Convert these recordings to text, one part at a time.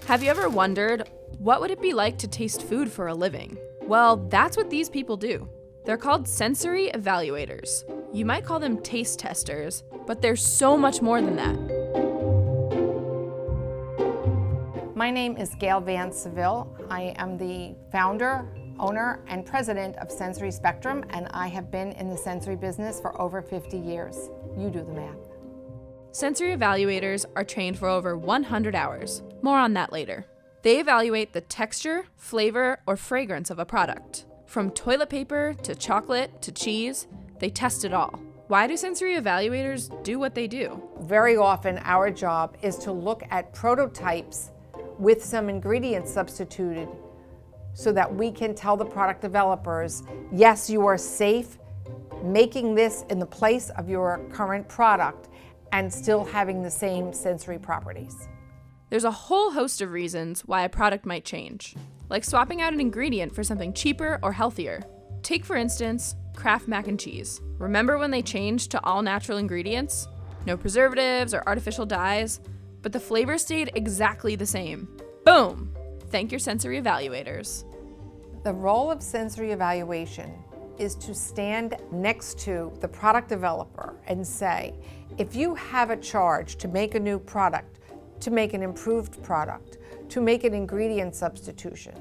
Have you ever wondered, what would it be like to taste food for a living? Well, that's what these people do. They're called sensory evaluators. You might call them taste testers, but they're so much more than that. My name is Gail Vance Civille. I am the founder, owner, and president of Sensory Spectrum, and I have been in the sensory business for over 50 years. You do the math. Sensory evaluators are trained for over 100 hours. More on that later. They evaluate the texture, flavor, or fragrance of a product. From toilet paper to chocolate to cheese, they test it all. Why do sensory evaluators do what they do? Very often our job is to look at prototypes with some ingredients substituted so that we can tell the product developers, yes, you are safe making this in the place of your current product and still having the same sensory properties. There's a whole host of reasons why a product might change, like swapping out an ingredient for something cheaper or healthier. Take, for instance, Kraft mac and cheese. Remember when they changed to all natural ingredients? No preservatives or artificial dyes, but the flavor stayed exactly the same. Boom! Thank your sensory evaluators. The role of sensory evaluation is to stand next to the product developer and say, if you have a charge to make a new product, to make an improved product, to make an ingredient substitution,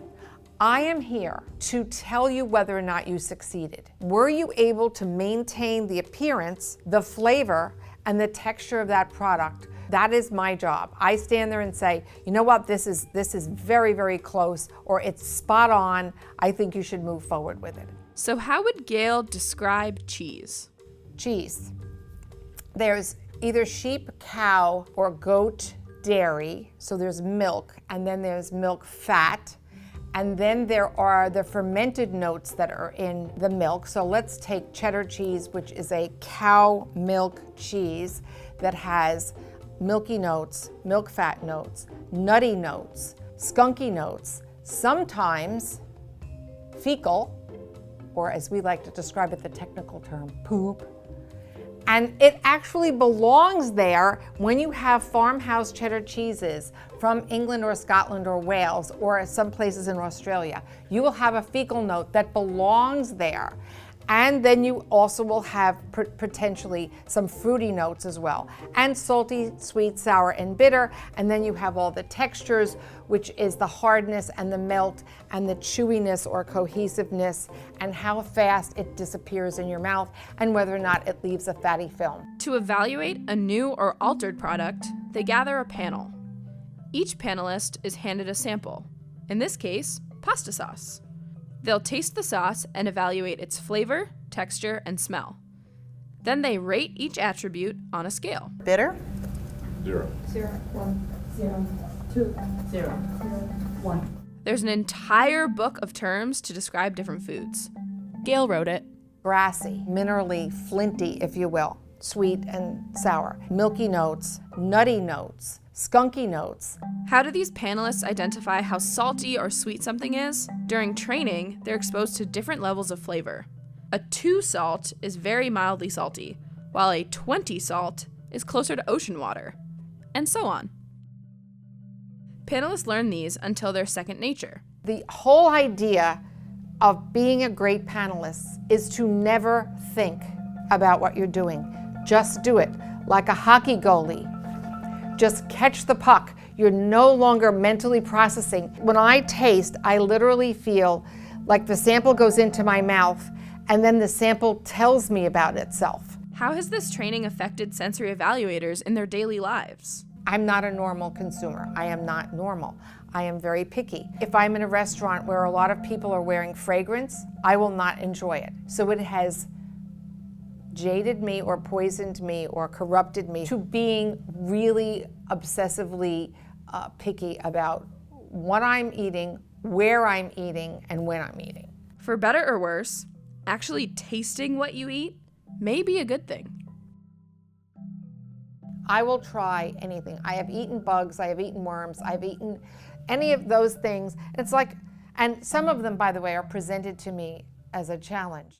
I am here to tell you whether or not you succeeded. Were you able to maintain the appearance, the flavor, and the texture of that product? That is my job. I stand there and say, you know what, this is very, very close, or it's spot on. I think you should move forward with it. So how would Gail describe cheese? Cheese. There's either sheep, cow, or goat dairy, so there's milk, and then there's milk fat, and then there are the fermented notes that are in the milk. So let's take cheddar cheese, which is a cow milk cheese that has milky notes, milk fat notes, nutty notes, skunky notes, sometimes fecal, or as we like to describe it, the technical term, poop. And it actually belongs there when you have farmhouse cheddar cheeses from England or Scotland or Wales or some places in Australia. You will have a fecal note that belongs there. And then you also will have potentially some fruity notes as well, and salty, sweet, sour, and bitter. And then you have all the textures, which is the hardness and the melt and the chewiness or cohesiveness and how fast it disappears in your mouth and whether or not it leaves a fatty film. To evaluate a new or altered product, they gather a panel. Each panelist is handed a sample, in this case, pasta sauce. They'll taste the sauce and evaluate its flavor, texture, and smell. Then they rate each attribute on a scale. Bitter? 0. 0, 1, 0, 2, 0, 1. There's an entire book of terms to describe different foods. Gail wrote it. Grassy, minerally, flinty, if you will, sweet and sour, milky notes, nutty notes, skunky notes. How do these panelists identify how salty or sweet something is? During training, they're exposed to different levels of flavor. A 2 salt is very mildly salty, while a 20 salt is closer to ocean water, and so on. Panelists learn these until they're second nature. The whole idea of being a great panelist is to never think about what you're doing. Just do it, like a hockey goalie. Just catch the puck. You're no longer mentally processing. When I taste, I literally feel like the sample goes into my mouth and then the sample tells me about itself. How has this training affected sensory evaluators in their daily lives? I'm not a normal consumer. I am not normal. I am very picky. If I'm in a restaurant where a lot of people are wearing fragrance, I will not enjoy it. So it has jaded me or poisoned me or corrupted me to being really obsessively picky about what I'm eating, where I'm eating, and when I'm eating. For better or worse, actually tasting what you eat may be a good thing. I will try anything. I have eaten bugs, I have eaten worms, I've eaten any of those things. It's like, and some of them, by the way, are presented to me as a challenge.